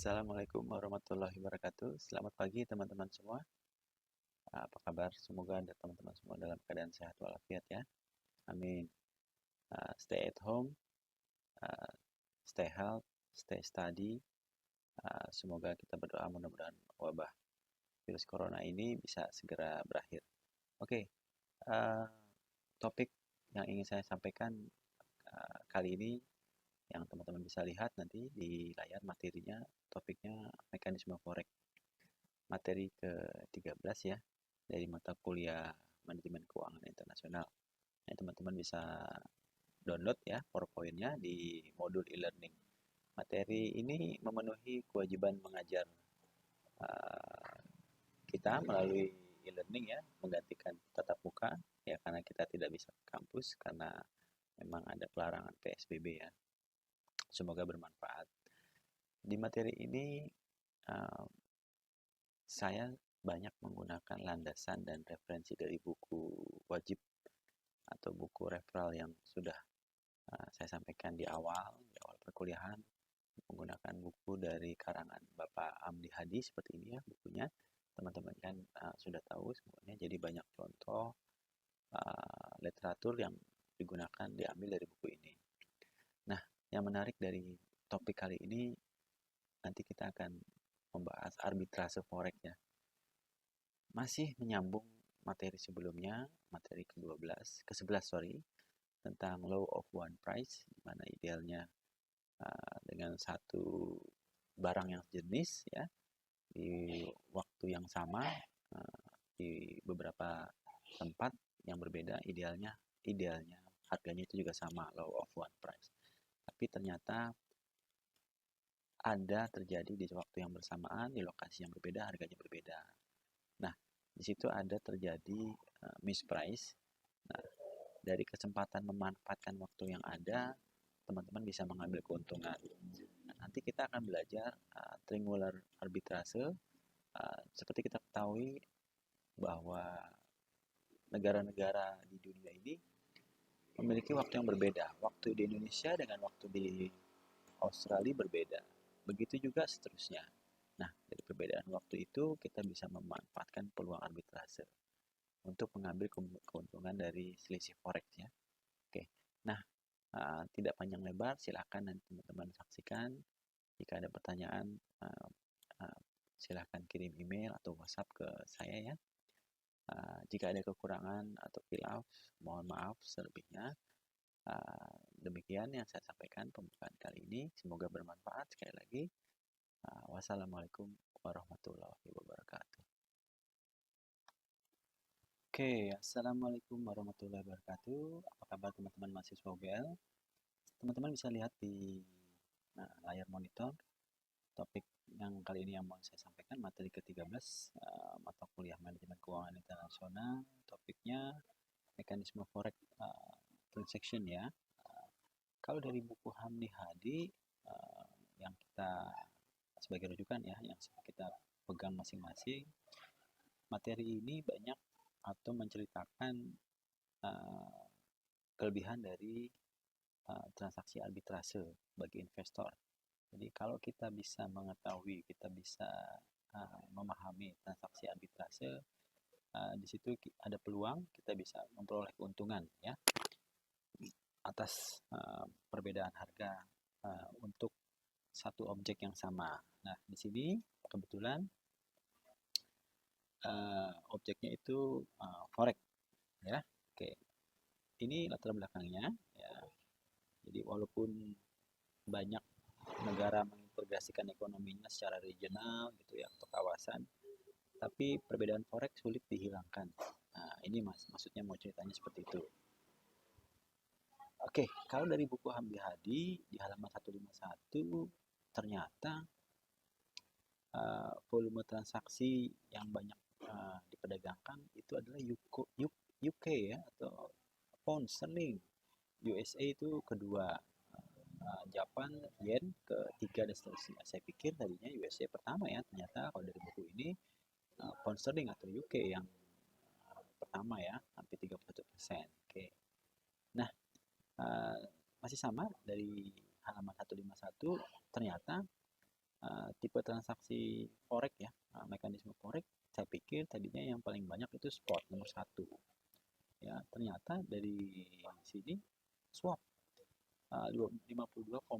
Assalamualaikum warahmatullahi wabarakatuh. Selamat pagi teman-teman semua. Apa kabar? Semoga Anda teman-teman semua dalam keadaan sehat walafiat ya. Amin. Stay at home, uh, stay health, stay study. Semoga kita berdoa mudah-mudahan wabah virus corona ini bisa segera berakhir. Oke, uh, topik yang ingin saya sampaikan kali ini yang teman-teman bisa lihat nanti di layar materinya, topiknya mekanisme forex. Materi ke-13 ya, dari mata kuliah Manajemen Keuangan Internasional. Nah, teman-teman bisa download ya PowerPoint-nya di modul e-learning. Materi ini memenuhi kewajiban mengajar kita melalui e-learning ya, menggantikan tatap muka ya, karena kita tidak bisa ke kampus karena memang ada pelarangan PSBB ya. Semoga bermanfaat. Di materi ini saya banyak menggunakan landasan dan referensi dari buku wajib atau buku referral yang sudah saya sampaikan di awal perkuliahan, menggunakan buku dari karangan Bapak Amdi Hadi seperti ini ya bukunya. Teman-teman kan sudah tahu semuanya, jadi banyak contoh literatur yang digunakan diambil dari buku ini. Nah, yang menarik dari topik kali ini, nanti kita akan membahas arbitrase forex ya. Masih menyambung materi sebelumnya, materi ke-11 tentang law of one price, di mana idealnya dengan satu barang yang sejenis ya, di waktu yang sama, di beberapa tempat yang berbeda, idealnya harganya itu juga sama, law of one price. Tapi ternyata ada terjadi di waktu yang bersamaan, di lokasi yang berbeda, harganya berbeda. Nah, di situ ada terjadi misprice. Nah, dari kesempatan memanfaatkan waktu yang ada, teman-teman bisa mengambil keuntungan. Nah, nanti kita akan belajar triangular arbitrase. Seperti kita ketahui bahwa negara-negara di dunia ini memiliki waktu yang berbeda. Waktu di Indonesia dengan waktu di Australia berbeda. Begitu juga seterusnya. Nah, dari perbedaan waktu itu kita bisa memanfaatkan peluang arbitrase untuk mengambil keuntungan dari selisih forex ya. Oke, nah tidak panjang lebar, silakan nanti teman-teman saksikan. Jika ada pertanyaan, silakan kirim email atau WhatsApp ke saya ya. Jika ada kekurangan atau khilaf, mohon maaf selebihnya. Demikian yang saya sampaikan pembukaan kali ini. Semoga bermanfaat. Sekali lagi, wassalamualaikum warahmatullahi wabarakatuh. Oke, assalamualaikum warahmatullahi wabarakatuh. Apa kabar teman-teman mahasiswa UGL? Teman-teman bisa lihat di layar monitor topik yang kali ini yang mau saya sampaikan, materi ke-13 mata kuliah Manajemen Keuangan Internasional. Topiknya mekanisme forex transaction ya. Kalau dari buku Hamdi Hadi yang kita sebagai rujukan ya, yang kita pegang masing-masing, materi ini banyak atau menceritakan kelebihan dari transaksi arbitrase bagi investor. Jadi kalau kita bisa mengetahui, kita bisa memahami transaksi arbitrase, di situ ada peluang kita bisa memperoleh keuntungan ya atas perbedaan harga untuk satu objek yang sama. Nah, di sini kebetulan objeknya itu forex ya. Oke. Ini latar belakangnya ya. Jadi walaupun banyak negara mengintegrasikan ekonominya secara regional gitu ya atau kawasan, tapi perbedaan forex sulit dihilangkan. Nah, ini maksudnya mau ceritanya seperti itu. Oke, kalau dari buku Hamdi Hadi di halaman 151 ternyata volume transaksi yang banyak diperdagangkan itu adalah UK ya, atau pound sterling. USA itu kedua, Japan yen ketiga dan seterusnya. Saya pikir tadinya USA pertama ya, ternyata kalau dari buku ini pound sterling atau UK yang pertama ya, hampir 31%. Oke. Nah, masih sama dari halaman 151 ternyata tipe transaksi forex ya, mekanisme forex saya pikir tadinya yang paling banyak itu spot nomor satu ya, ternyata dari sini swap 52,63%.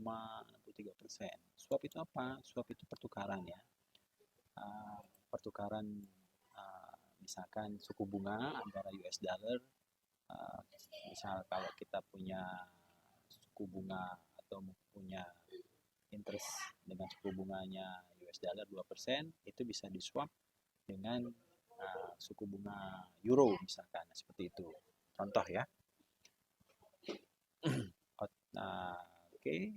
Swap itu apa? Swap itu pertukaran ya, pertukaran misalkan suku bunga antara US dollar, misal kalau kita punya suku bunga atau punya interest dengan suku bunganya US dollar 2%, itu bisa di swap dengan suku bunga euro misalkan, seperti itu. Contoh ya. Oke,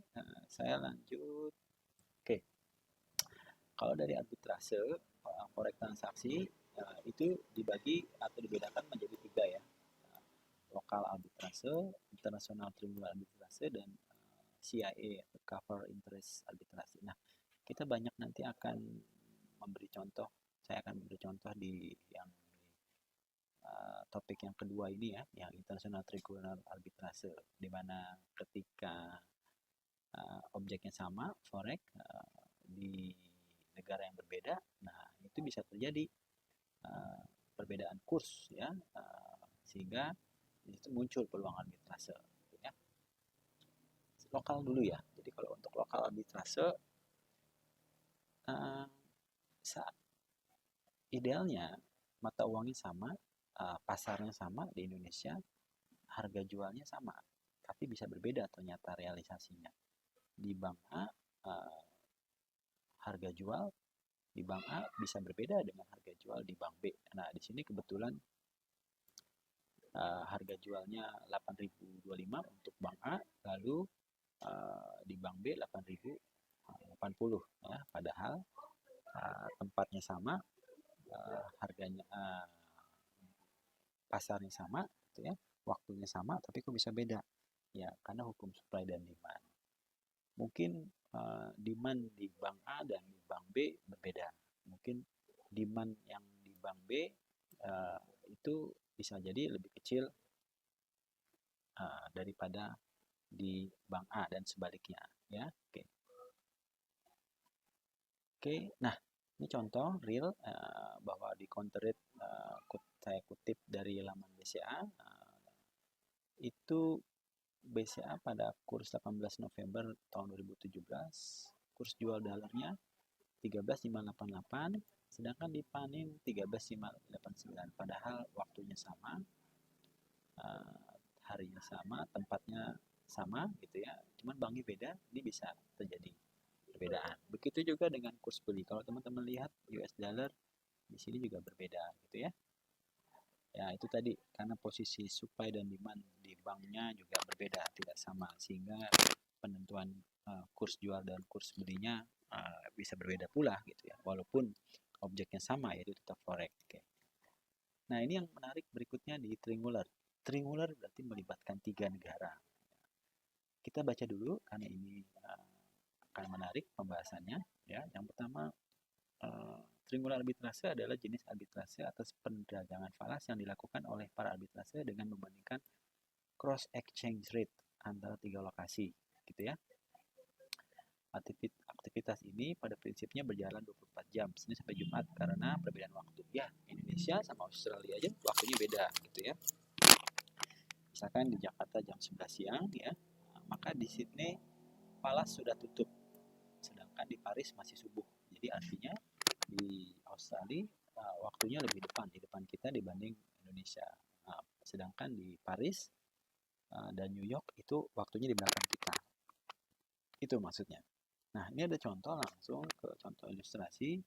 saya lanjut. Oke, kalau dari arbitrase forex transaksi itu dibagi atau dibedakan menjadi tiga ya. Lokal arbitrase, internasional triangular arbitrase, dan CIA atau cover interest arbitrase. Nah, kita banyak nanti akan memberi contoh. Saya akan memberi contoh di yang topik yang kedua ini ya, yang internasional triangular arbitrase, di mana ketika objeknya sama, forex di negara yang berbeda, nah itu bisa terjadi perbedaan kurs ya, sehingga itu muncul peluang arbitrase ya. Lokal dulu ya. Jadi kalau untuk lokal arbitrase idealnya mata uangnya sama, pasarnya sama di Indonesia, harga jualnya sama, tapi bisa berbeda ternyata realisasinya. Di bank A harga jual di bank A bisa berbeda dengan harga jual di bank B. Nah, di sini kebetulan harga jualnya 8.025 untuk bank A, lalu di bank B 8.080 ya, padahal tempatnya sama, harganya pasarnya sama gitu ya, waktunya sama, tapi kok bisa beda ya, karena hukum supply dan demand. Mungkin demand di bank A dan di bank B berbeda. Mungkin demand yang di bank B itu bisa jadi lebih kecil daripada di bank A dan sebaliknya ya. Oke. Nah, ini contoh real bahwa di counter rate, saya kutip dari laman BCA, itu BCA pada kurs 18 November tahun 2017, kurs jual dolarnya 13.588, sedangkan di panin 13.589, padahal waktunya sama, harinya sama, tempatnya sama gitu ya, cuman banknya beda, ini bisa terjadi perbedaan. Begitu juga dengan kurs beli. Kalau teman-teman lihat US dollar di sini juga berbeda gitu ya. Ya, itu tadi karena posisi supply dan demand di banknya juga berbeda, tidak sama, sehingga penentuan kurs jual dan kurs belinya bisa berbeda pula gitu ya, walaupun objeknya sama, yaitu tetap forex. Oke. Nah, ini yang menarik berikutnya di triangular. Triangular berarti melibatkan 3 negara. Kita baca dulu karena ini akan menarik pembahasannya ya. Yang pertama, triangular arbitrase adalah jenis arbitrase atas perdagangan falas yang dilakukan oleh para arbitrase dengan membandingkan cross exchange rate antara 3 lokasi gitu ya. Aktivitas ini pada prinsipnya berjalan 24 jam Senin sampai Jumat karena perbedaan waktu ya. Indonesia sama Australia aja waktunya beda gitu ya. Misalkan di Jakarta jam 11 siang ya, maka di Sydney falas sudah tutup, sedangkan di Paris masih subuh. Jadi artinya di Australia waktunya lebih di depan kita dibanding Indonesia. Sedangkan di Paris dan New York itu waktunya di belakang kita. Itu maksudnya. Nah, ini ada contoh, langsung ke contoh ilustrasi.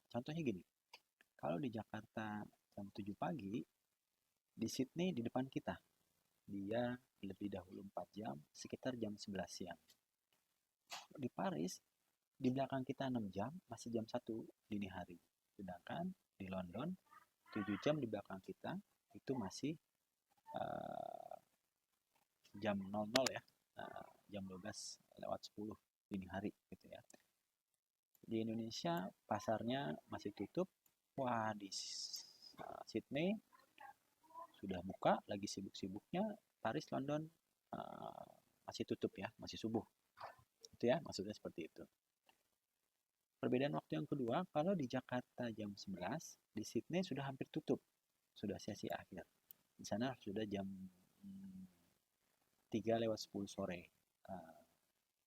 Contohnya gini. Kalau di Jakarta jam 7 pagi, di Sydney di depan kita. Dia lebih dahulu 4 jam, sekitar jam 11 siang. Di Paris, di belakang kita 6 jam, masih jam 1 dini hari. Sedangkan di London, 7 jam di belakang kita, itu masih jam 00 ya, jam 12:10 dini hari gitu ya. Di Indonesia pasarnya masih tutup. Wah, di Sydney sudah buka, lagi sibuk-sibuknya. Paris, London masih tutup ya, masih subuh. Itu ya, maksudnya seperti itu. Perbedaan waktu yang kedua, kalau di Jakarta jam 11, di Sydney sudah hampir tutup. Sudah sesi akhir. Di sana sudah jam 3 lewat 10 sore.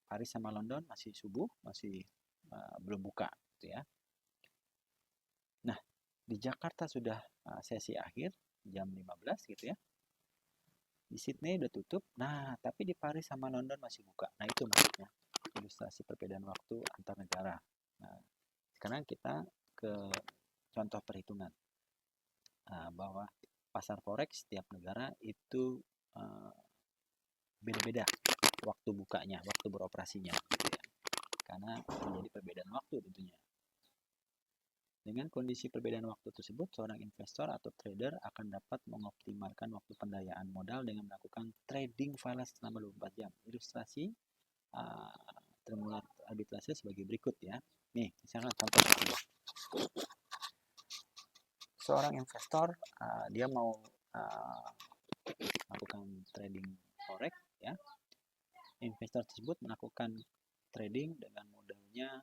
Paris sama London masih subuh, masih belum buka, gitu ya. Nah, di Jakarta sudah sesi akhir jam 15 gitu ya. Di Sydney udah tutup. Nah, tapi di Paris sama London masih buka. Nah, itu maksudnya ilustrasi perbedaan waktu antar negara. Nah, sekarang kita ke contoh perhitungan bahwa pasar forex setiap negara itu beda-beda waktu bukanya, waktu beroperasinya, gitu ya. Karena terjadi perbedaan waktu tentunya. Dengan kondisi perbedaan waktu tersebut, seorang investor atau trader akan dapat mengoptimalkan waktu pendayaan modal dengan melakukan trading falas selama 24 jam. Ilustrasi termulat arbitrase sebagai berikut ya. Nih, misalnya contoh ini. Seorang investor dia mau melakukan trading forex ya. Investor tersebut melakukan trading dengan modalnya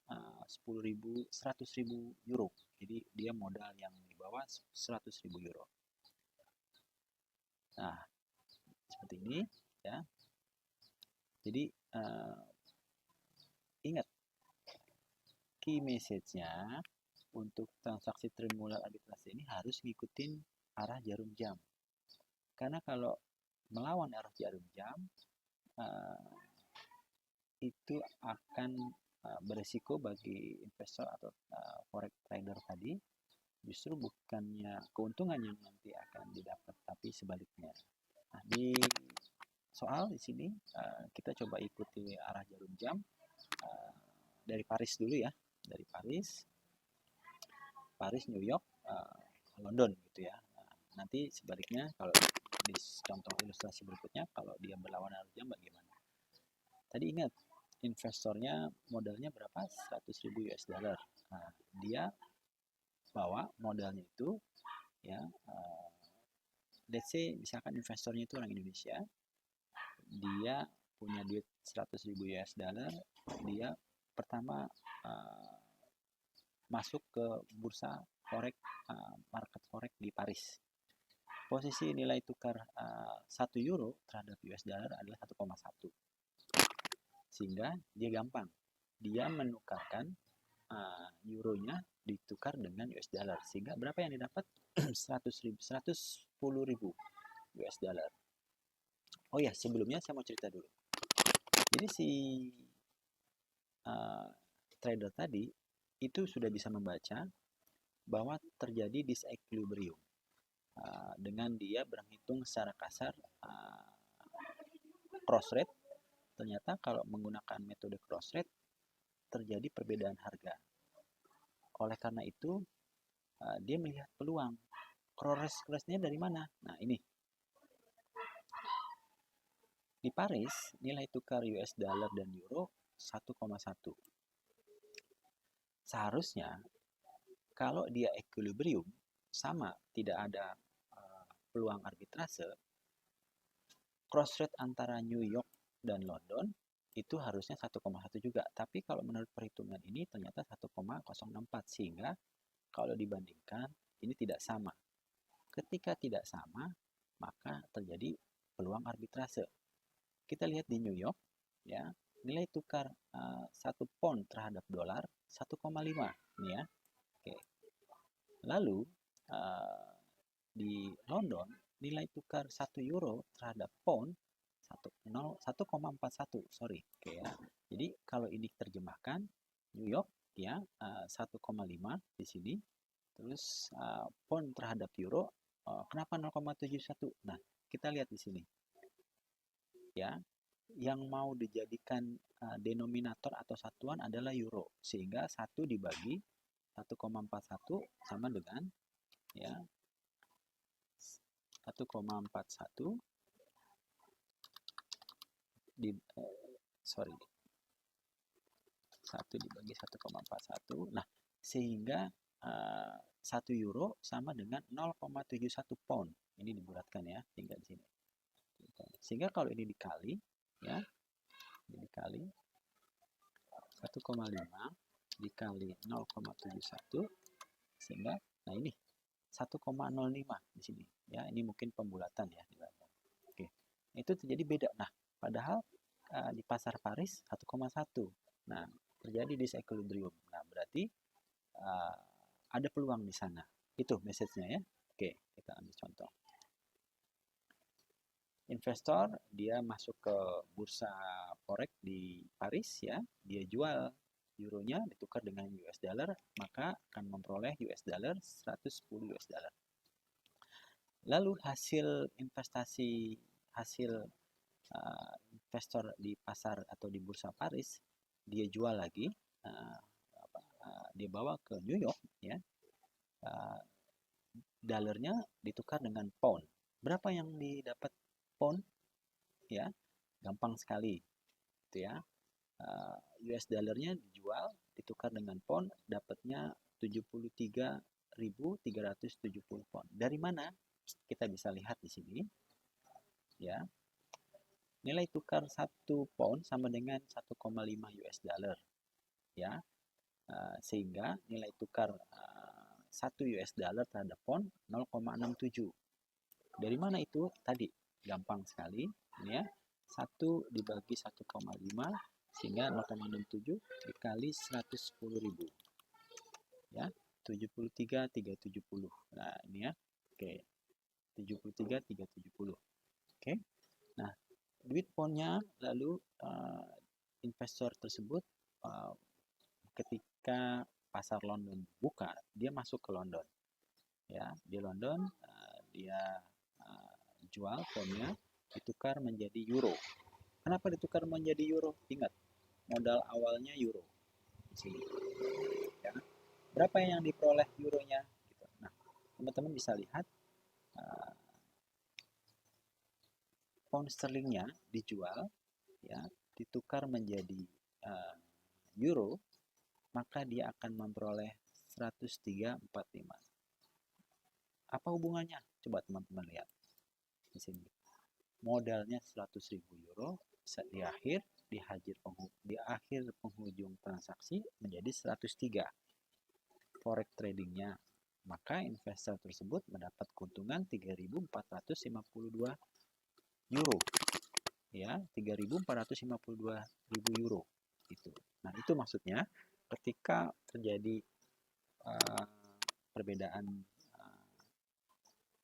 100.000 euro. Jadi dia modal yang di bawah 100.000 euro. Nah, seperti ini ya. Jadi ingat key message-nya untuk transaksi triangular arbitrase ini harus ngikutin arah jarum jam. Karena kalau melawan arah jarum jam itu akan beresiko bagi investor atau forex trader tadi, justru bukannya keuntungan yang nanti akan didapat, tapi sebaliknya. Nah, di soal di sini kita coba ikuti arah jarum jam dari Paris dulu ya, dari Paris, New York, London gitu ya. Nah, nanti sebaliknya kalau di contoh ilustrasi berikutnya kalau dia berlawanan arah jam bagaimana? Tadi ingat investornya modalnya berapa? 100.000 US dollar. Nah, dia bawa modalnya itu ya let's say misalkan investornya itu orang Indonesia, dia punya duit 100.000 US dollar, dia pertama masuk ke bursa forex, market forex di Paris. Posisi nilai tukar 1 euro terhadap US dollar adalah 1,1. Sehingga dia gampang. Dia menukarkan euronya ditukar dengan US dollar. Sehingga berapa yang didapat? 110.000 US dollar. Oh ya, sebelumnya saya mau cerita dulu. Jadi si trader tadi itu sudah bisa membaca bahwa terjadi disequilibrium dengan dia berhitung secara kasar cross rate. Ternyata kalau menggunakan metode cross rate terjadi perbedaan harga. Oleh karena itu dia melihat peluang. Cross rate-nya dari mana? Nah, ini. Di Paris, nilai tukar US dollar dan euro 1,1. Seharusnya kalau dia equilibrium sama, tidak ada peluang arbitrase, cross rate antara New York dan London itu harusnya 1,1 juga. Tapi kalau menurut perhitungan ini ternyata 1,064, sehingga kalau dibandingkan ini tidak sama. Ketika tidak sama, maka terjadi peluang arbitrase. Kita lihat di New York ya, nilai tukar 1 pound terhadap dolar 1,5 ini ya. Oke. Lalu di London nilai tukar 1 euro terhadap pound 1,41, sorry. Oke ya. Jadi kalau ini terjemahkan New York ya 1,5 di sini. Terus pound terhadap euro kenapa 0,71? Nah, kita lihat di sini. Ya, yang mau dijadikan denominator atau satuan adalah euro, sehingga 1 dibagi 1,41 sama dengan ya 1,41 di 1 dibagi 1,41. Nah, sehingga 1 euro sama dengan 0,71 pound. Ini dibulatkan ya, tinggal di sini. Sehingga kalau ini dikali ya, ini dikali 1,5 dikali 0,71 sehingga nah ini 1,05 di sini ya, ini mungkin pembulatan ya di belakang. Oke. Itu terjadi beda. Nah, padahal di pasar Paris 1,1. Nah, terjadi disequilibrium. Nah, berarti ada peluang di sana. Itu message-nya ya. Oke, kita ambil contoh. Investor dia masuk ke bursa forex di Paris ya, dia jual euronya ditukar dengan US dollar, maka akan memperoleh US dollar 110 US dollar. Lalu hasil investasi investor di pasar atau di bursa Paris, dia jual lagi, dia bawa ke New York ya, dolarnya ditukar dengan pound. Berapa yang didapat pound? Ya, gampang sekali, gitu ya. US dollarnya dijual, ditukar dengan pound, dapatnya 73.370 pound. Dari mana? Kita bisa lihat di sini, ya. Nilai tukar 1 pound sama dengan 1,5 US dollar, ya. Sehingga nilai tukar 1 US dollar terhadap pound 0,67. Dari mana itu? Tadi gampang sekali, ini ya. 1 dibagi 1,5 sehingga 0,67 dikali 110.000. Ya, 73.370. Nah, ini ya. Oke. 73.370. Oke. Nah, duit poundnya lalu investor tersebut ketika pasar London buka, dia masuk ke London. Ya, di London dia jual poundnya, ditukar menjadi euro. Kenapa ditukar menjadi euro? Ingat, modal awalnya euro. Di sini. Ya. Berapa yang diperoleh euronya? Gitu. Nah, teman-teman bisa lihat pound sterlingnya dijual, ya, ditukar menjadi euro, maka dia akan memperoleh 103,45. Apa hubungannya? Coba teman-teman lihat di sini. Modalnya 100.000 euro, di akhir penghujung transaksi menjadi 103 forex tradingnya, maka investor tersebut mendapat keuntungan 3.452 euro, ya, 3.452.000 euro itu. Nah, itu maksudnya ketika terjadi perbedaan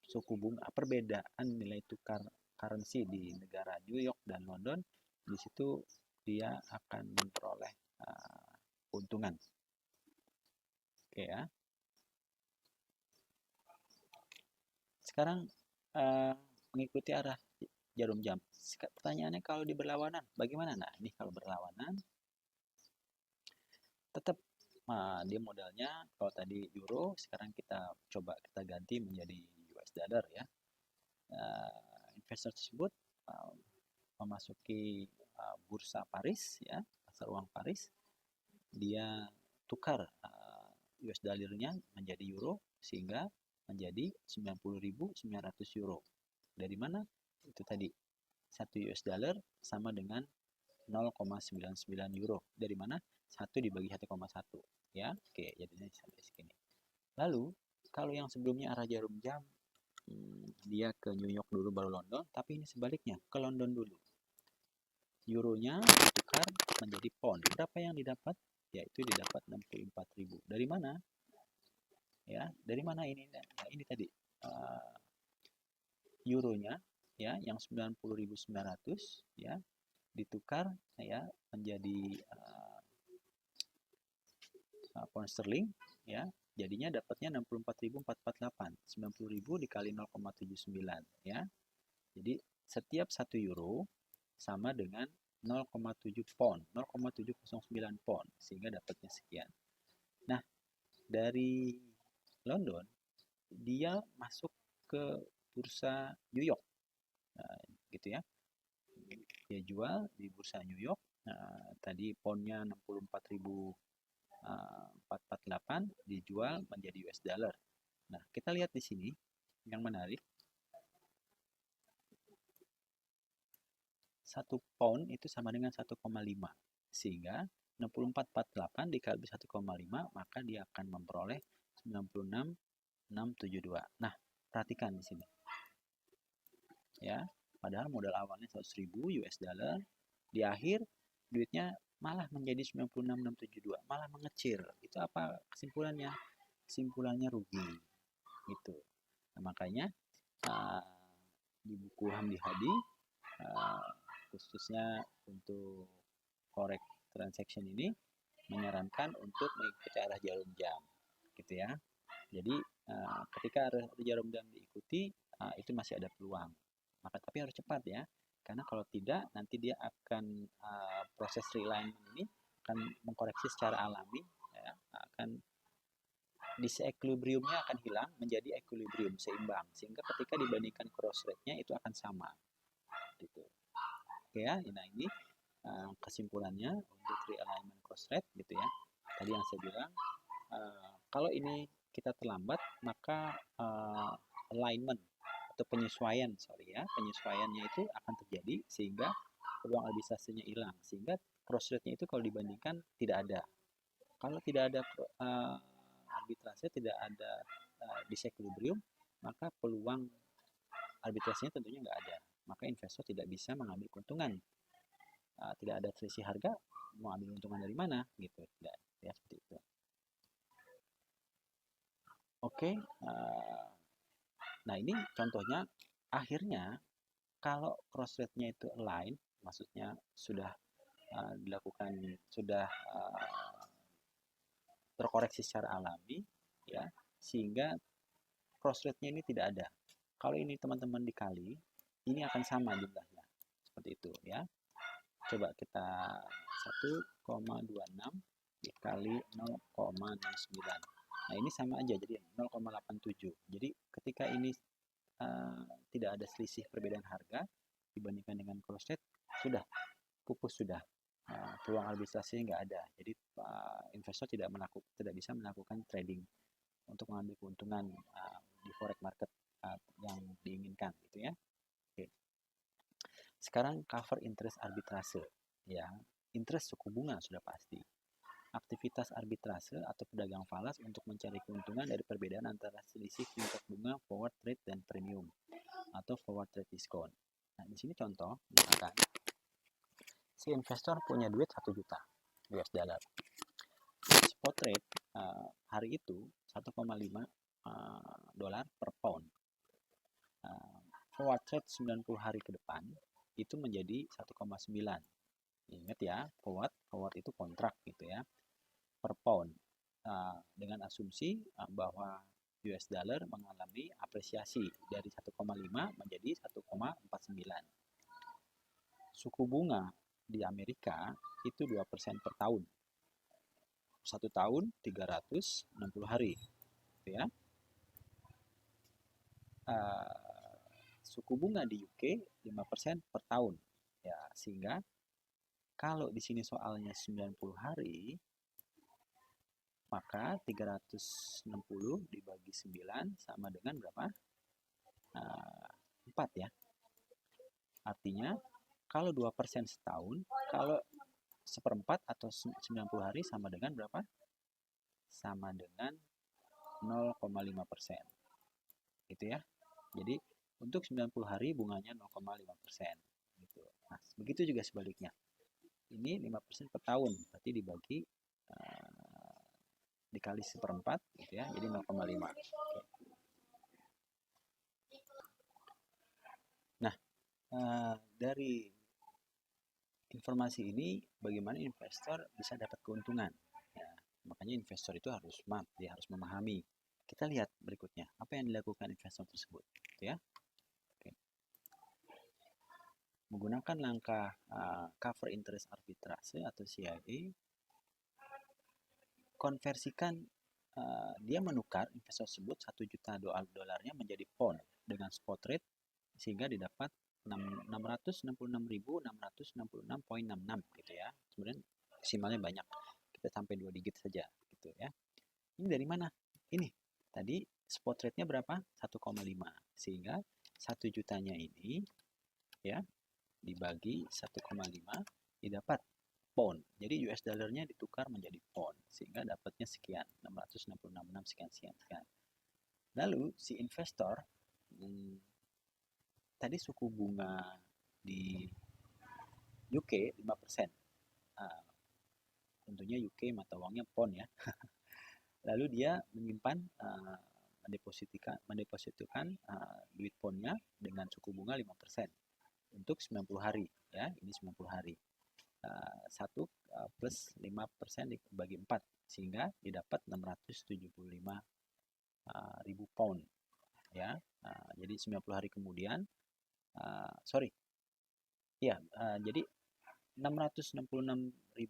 suku bunga, perbedaan nilai tukar currency di negara New York dan London, di situ dia akan memperoleh keuntungan. Oke ya. Sekarang mengikuti arah jarum jam. Pertanyaannya kalau di berlawanan, bagaimana? Nah, ini kalau berlawanan, tetap dia modalnya, kalau tadi euro, sekarang kita coba kita ganti menjadi US dollar ya. Investor tersebut memasuki bursa Paris ya, pasar uang Paris, dia tukar US dollarnya menjadi euro sehingga menjadi 90.900 euro. Dari mana? Itu tadi 1 US dollar sama dengan 0,99 euro. Dari mana? 1 dibagi 1,1 ya. Oke, jadinya sampai segini. Lalu kalau yang sebelumnya arah jarum jam, dia ke New York dulu baru London, tapi ini sebaliknya, ke London dulu. Euronya ditukar menjadi pound. Berapa yang didapat? Yaitu didapat 64.000. Dari mana? Ya, dari mana ini? Ya, ini tadi euronya ya, yang 90.900 ya, ditukar ya menjadi pound sterling ya, jadinya dapatnya 64.448. 90.000 dikali 0,79 ya. Jadi setiap 1 euro sama dengan 0,7 pound, 0,709 pound, sehingga dapatnya sekian. Nah, dari London dia masuk ke bursa New York. Nah, gitu ya. Dia jual di bursa New York. Nah, tadi poundnya 64.448 dijual menjadi US dollar. Nah, kita lihat di sini yang menarik. 1 pound itu sama dengan 1,5. Sehingga 6448 dikali 1,5 maka dia akan memperoleh 96.672. Nah, perhatikan di sini. Ya, padahal modal awalnya 100.000 US dollar, di akhir duitnya malah menjadi 96.672, malah mengecil. Itu apa kesimpulannya? Kesimpulannya rugi. Gitu. Nah, makanya di buku Hamdi Hadi khususnya untuk forex transaction ini menyarankan untuk mengikuti arah jarum jam, gitu ya. Jadi ketika arah jarum jam diikuti itu masih ada peluang. Maka tapi harus cepat ya, karena kalau tidak nanti dia akan proses realignment ini akan mengkoreksi secara alami, ya, akan disequilibriumnya akan hilang menjadi equilibrium seimbang, sehingga ketika dibandingkan cross rate-nya itu akan sama, gitu. Oke ya, nah ini kesimpulannya untuk realignment cross rate, gitu ya. Tadi yang saya bilang kalau ini kita terlambat maka alignment atau penyesuaian penyesuaiannya itu akan terjadi sehingga peluang arbitrasenya hilang, sehingga cross rate-nya itu kalau dibandingkan tidak ada. Kalau tidak ada arbitrase, tidak ada disequilibrium, maka peluang arbitrasenya tentunya nggak ada. Maka investor tidak bisa mengambil keuntungan. Tidak ada selisih harga, mau ambil keuntungan dari mana? Gitu. Tidak, ya seperti itu. Oke, nah ini contohnya. Akhirnya kalau cross rate-nya itu align, maksudnya sudah dilakukan, sudah terkoreksi secara alami, ya, sehingga cross rate-nya ini tidak ada. Kalau ini teman-teman dikali, ini akan sama jumlahnya, seperti itu ya. Coba kita 1,26 dikali 0,09. Nah ini sama aja, jadi 0,87. Jadi ketika ini tidak ada selisih perbedaan harga dibandingkan dengan cross rate, sudah pupus, sudah peluang arbitrasi nggak ada. Jadi investor tidak bisa melakukan trading untuk mengambil keuntungan di forex market yang diinginkan, gitu ya. Oke. Sekarang cover interest arbitrase, ya. Interest suku bunga sudah pasti. Aktivitas arbitrase atau pedagang falas untuk mencari keuntungan dari perbedaan antara selisih tingkat bunga forward rate dan premium atau forward rate discount. Nah, di sini contoh, misalkan si investor punya duit 1 juta US dollar. Spot rate hari itu 1,5 dolar per pound. Forward rate 90 hari ke depan itu menjadi 1,9. Ingat ya, forward itu kontrak, gitu ya, per pound, dengan asumsi bahwa US dollar mengalami apresiasi dari 1,5 menjadi 1,49. Suku bunga di Amerika itu 2% per tahun. 1 tahun 360 hari, gitu ya. Suku bunga di UK 5% per tahun. Ya, sehingga kalau di sini soalnya 90 hari, maka 360 dibagi 9 sama dengan berapa? 4 ya. Artinya kalau 2% setahun, kalau 1/4 atau 90 hari sama dengan berapa? Sama dengan 0,5%. Gitu ya. Jadi untuk 90 hari bunganya 0,5%. Gitu. Nah, begitu juga sebaliknya. Ini 5% per tahun, berarti dibagi dikali 1/4, gitu ya, jadi 0,5. Nah, dari informasi ini bagaimana investor bisa dapat keuntungan, ya, makanya investor itu harus smart, dia harus memahami. Kita lihat berikutnya apa yang dilakukan investor tersebut, gitu ya. Oke. Menggunakan langkah cover interest arbitrase atau CIA, konversikan, dia menukar investor tersebut 1 juta dolarnya menjadi pound dengan spot rate sehingga didapat 666.666,66 gitu ya. Sebenarnya desimalnya banyak, kita sampai 2 digit saja, gitu ya. Ini dari mana? Ini tadi spot rate-nya berapa? 1,5, sehingga 1 jutanya ini ya dibagi 1,5 didapat pound. Jadi US dollarnya ditukar menjadi pound sehingga dapatnya sekian, 666 sekian sekian sekian. Lalu si investor tadi suku bunga di UK 5%. Tentunya UK mata uangnya pound ya. Lalu dia menyimpan mendepositkan duit poundnya dengan suku bunga 5% untuk 90 hari ya. Ini 90 hari. 1 plus 5% dibagi 4 sehingga didapat 675 ribu pound ya. Jadi 90 hari kemudian jadi 666.666,66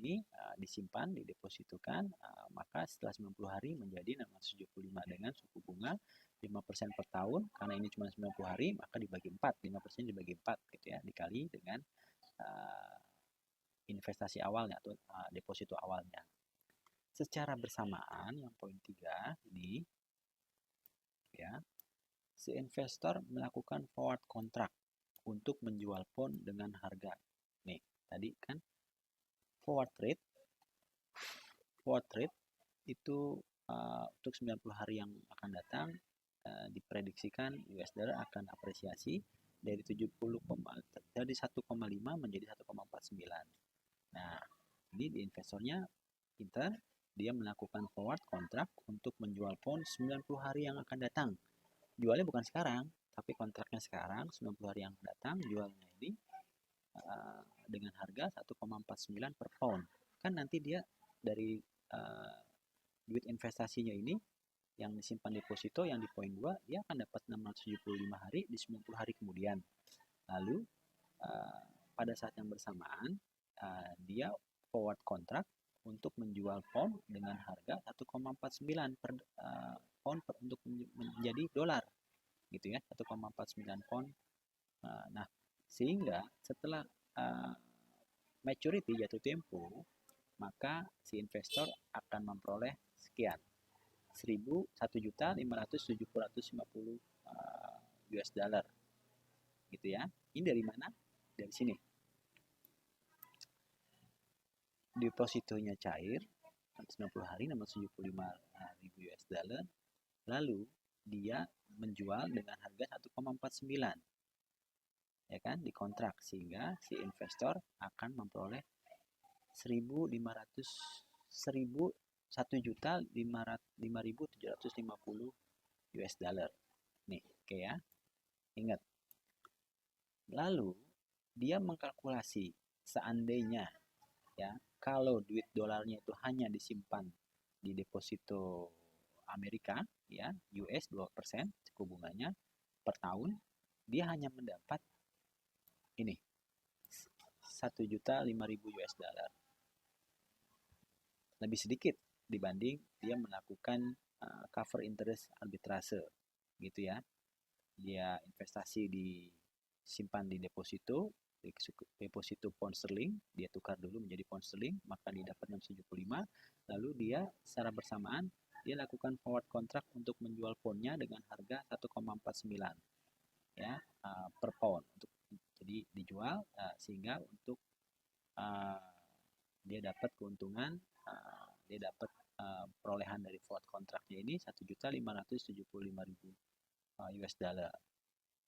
ini disimpan, didepositokan, maka setelah 90 hari menjadi 675 dengan suku bunga 5% per tahun. Karena ini cuma 90 hari, maka dibagi 4, 5% dibagi 4 gitu ya, dikali dengan investasi awalnya atau deposito awalnya. Secara bersamaan yang poin 3 ini ya, si investor melakukan forward contract untuk menjual pound dengan harga. Nih, tadi kan forward trade itu untuk 90 hari yang akan datang diprediksikan US dollar akan apresiasi dari 1,5 menjadi 1,49. Nah, ini di investornya pintar, dia melakukan forward contract untuk menjual pound 90 hari yang akan datang. Jualnya bukan sekarang, tapi kontraknya sekarang 90 hari yang datang, jualnya ini dengan harga 1,49 per pound. Kan nanti dia dari duit investasinya ini yang disimpan deposito yang di poin 2 dia akan dapat 675 hari di 90 hari kemudian. Lalu pada saat yang bersamaan dia forward contract untuk menjual pound dengan harga 1,49 per pound untuk menjadi dolar gitu ya, 1,49 pound. Nah, sehingga setelah maturity jatuh tempo, maka si investor akan memperoleh sekian, 1.500.750 US dollar gitu ya. Ini dari mana? Dari sini. Depositonya cair 90 hari 675.000 US dollar. Lalu dia menjual dengan harga 1,49 ya kan, dikontrak, sehingga si investor akan memperoleh 1.750 US dollar nih, oke ya, ingat. Lalu dia mengkalkulasi seandainya ya, kalau duit dolarnya itu hanya disimpan di deposito Amerika ya, US 2% suku bunganya per tahun, dia hanya mendapat ini 1.005.000 US dollar. Lebih sedikit dibanding dia melakukan cover interest arbitrase gitu ya. Dia investasi simpan di deposito pound sterling, dia tukar dulu menjadi pound sterling, maka dia dapat 675. Lalu dia secara bersamaan dia lakukan forward contract untuk menjual poundnya dengan harga 1,49 ya per pound. Jadi dijual sehingga untuk dia dapat keuntungan, dia dapat perolehan dari forward contractnya ini 1.575.000 US dollar.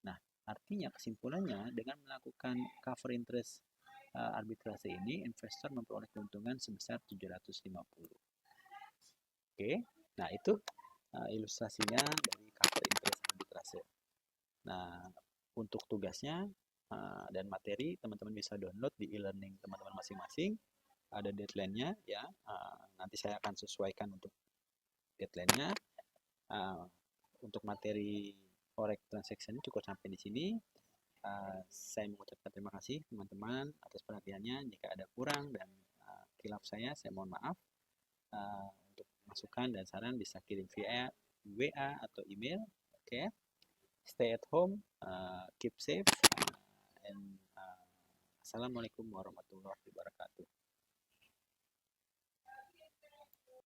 Nah, artinya kesimpulannya dengan melakukan cover interest arbitrase ini, investor memperoleh keuntungan sebesar 750. Oke, nah itu ilustrasinya dari cover interest arbitrase. Nah, untuk tugasnya dan materi teman-teman bisa download di e-learning teman-teman masing-masing. Ada deadline-nya ya. Nanti saya akan sesuaikan untuk deadline-nya. Untuk materi forex transaction cukup sampai di sini. Saya mengucapkan terima kasih teman-teman atas perhatiannya. Jika ada kurang dan khilaf saya mohon maaf. Untuk masukan dan saran bisa kirim via WA atau email. Oke. Stay at home, keep safe, and assalamualaikum warahmatullahi wabarakatuh.